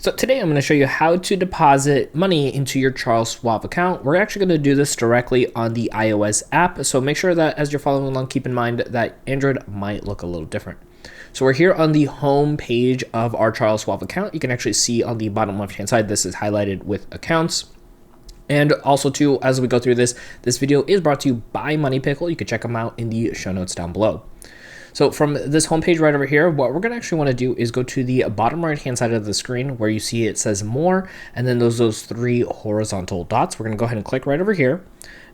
So today I'm going to show you how to deposit money into your Charles Schwab account. We're actually going to do this directly on the iOS app. So make sure that as you're following along, keep in mind that Android might look a little different. So we're here on the home page of our Charles Schwab account. You can actually see on the bottom left-hand side, this is highlighted with accounts. And also too, as we go through this video is brought to you by MoneyPickle. You can check them out in the show notes down below. So from this homepage right over here, what we're going to actually want to do is go to the bottom right-hand side of the screen where you see it says more, and then those three horizontal dots. We're going to go ahead and click right over here.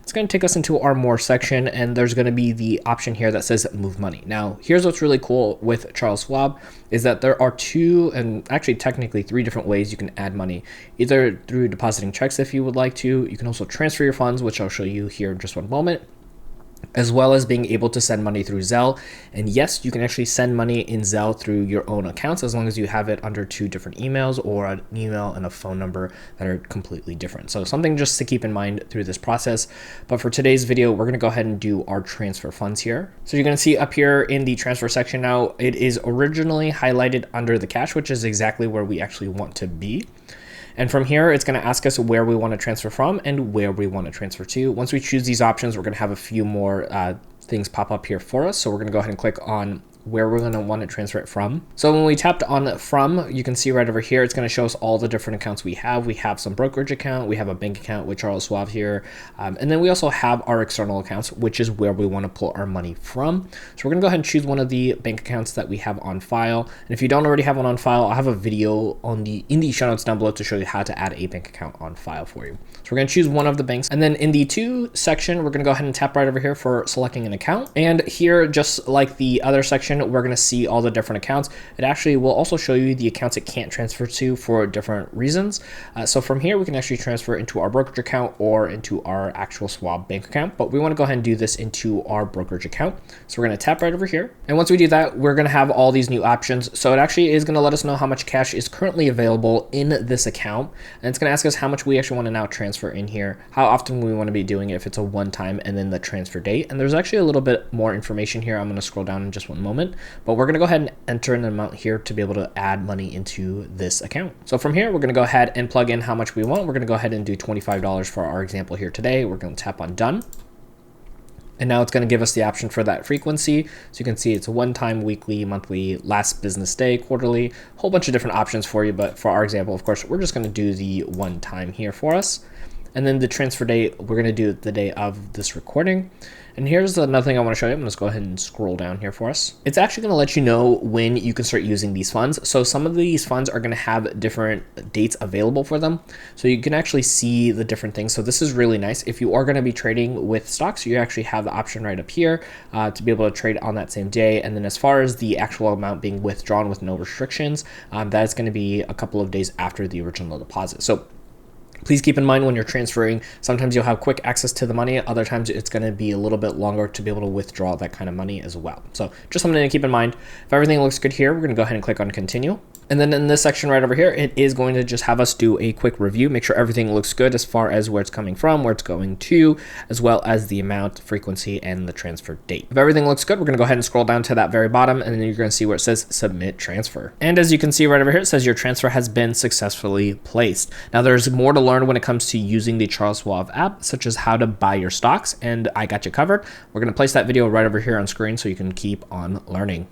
It's going to take us into our more section, and there's going to be the option here that says move money. Now, here's what's really cool with Charles Schwab is that there are two, and actually technically three different ways you can add money, either through depositing checks if you would like to. You can also transfer your funds, which I'll show you here in just one moment, as well as being able to send money through Zelle. And yes, you can actually send money in Zelle through your own accounts as long as you have it under two different emails or an email and a phone number that are completely different. So something just to keep in mind through this process. But for today's video, we're going to go ahead and do our transfer funds here. So you're going to see up here in the transfer section now, it is originally highlighted under the cash, which is exactly where we actually want to be. And from here, it's going to ask us where we want to transfer from and where we want to transfer to. Once we choose these options, we're going to have a few more things pop up here for us. So we're going to go ahead and click on where we're going to want to transfer it from. So when we tapped on from, you can see right over here, it's going to show us all the different accounts we have. We have some brokerage account, we have a bank account with Charles Schwab here. And then we also have our external accounts, which is where we want to pull our money from. So we're going to go ahead and choose one of the bank accounts that we have on file. And if you don't already have one on file, I'll have a video in the show notes down below to show you how to add a bank account on file for you. So we're going to choose one of the banks. And then in the to section, we're going to go ahead and tap right over here for selecting an account. And here, just like the other section, we're going to see all the different accounts. It actually will also show you the accounts it can't transfer to for different reasons. So from here, we can actually transfer into our brokerage account or into our actual Schwab bank account, but we want to go ahead and do this into our brokerage account. So we're going to tap right over here. And once we do that, we're going to have all these new options. So it actually is going to let us know how much cash is currently available in this account. And it's going to ask us how much we actually want to now transfer in here, how often we want to be doing it, if it's a one-time, and then the transfer date. And there's actually a little bit more information here. I'm going to scroll down in just one moment, but we're going to go ahead and enter an amount here to be able to add money into this account. So from here, we're going to go ahead and plug in how much we want. We're going to go ahead and do $25 for our example here today. We're going to tap on done. And now it's going to give us the option for that frequency. So you can see it's a one-time, weekly, monthly, last business day, quarterly, a whole bunch of different options for you. But for our example, of course, we're just going to do the one time here for us. And then the transfer date, we're going to do the day of this recording. And here's another thing I want to show you. I'm going to go ahead and scroll down here for us. It's actually going to let you know when you can start using these funds. So some of these funds are going to have different dates available for them. So you can actually see the different things. So this is really nice. If you are going to be trading with stocks, you actually have the option right up here to be able to trade on that same day. And then as far as the actual amount being withdrawn with no restrictions, that is going to be a couple of days after the original deposit. So please keep in mind when you're transferring, sometimes you'll have quick access to the money. Other times it's going to be a little bit longer to be able to withdraw that kind of money as well. So just something to keep in mind. If everything looks good here, we're going to go ahead and click on continue. And then in this section right over here, it is going to just have us do a quick review, make sure everything looks good as far as where it's coming from, where it's going to, as well as the amount, frequency, and the transfer date. If everything looks good, we're going to go ahead and scroll down to that very bottom, and then you're going to see where it says submit transfer. And as you can see right over here, it says your transfer has been successfully placed. Now there's more to learn when it comes to using the Charles Schwab app, such as how to buy your stocks, and I got you covered. We're going to place that video right over here on screen so you can keep on learning.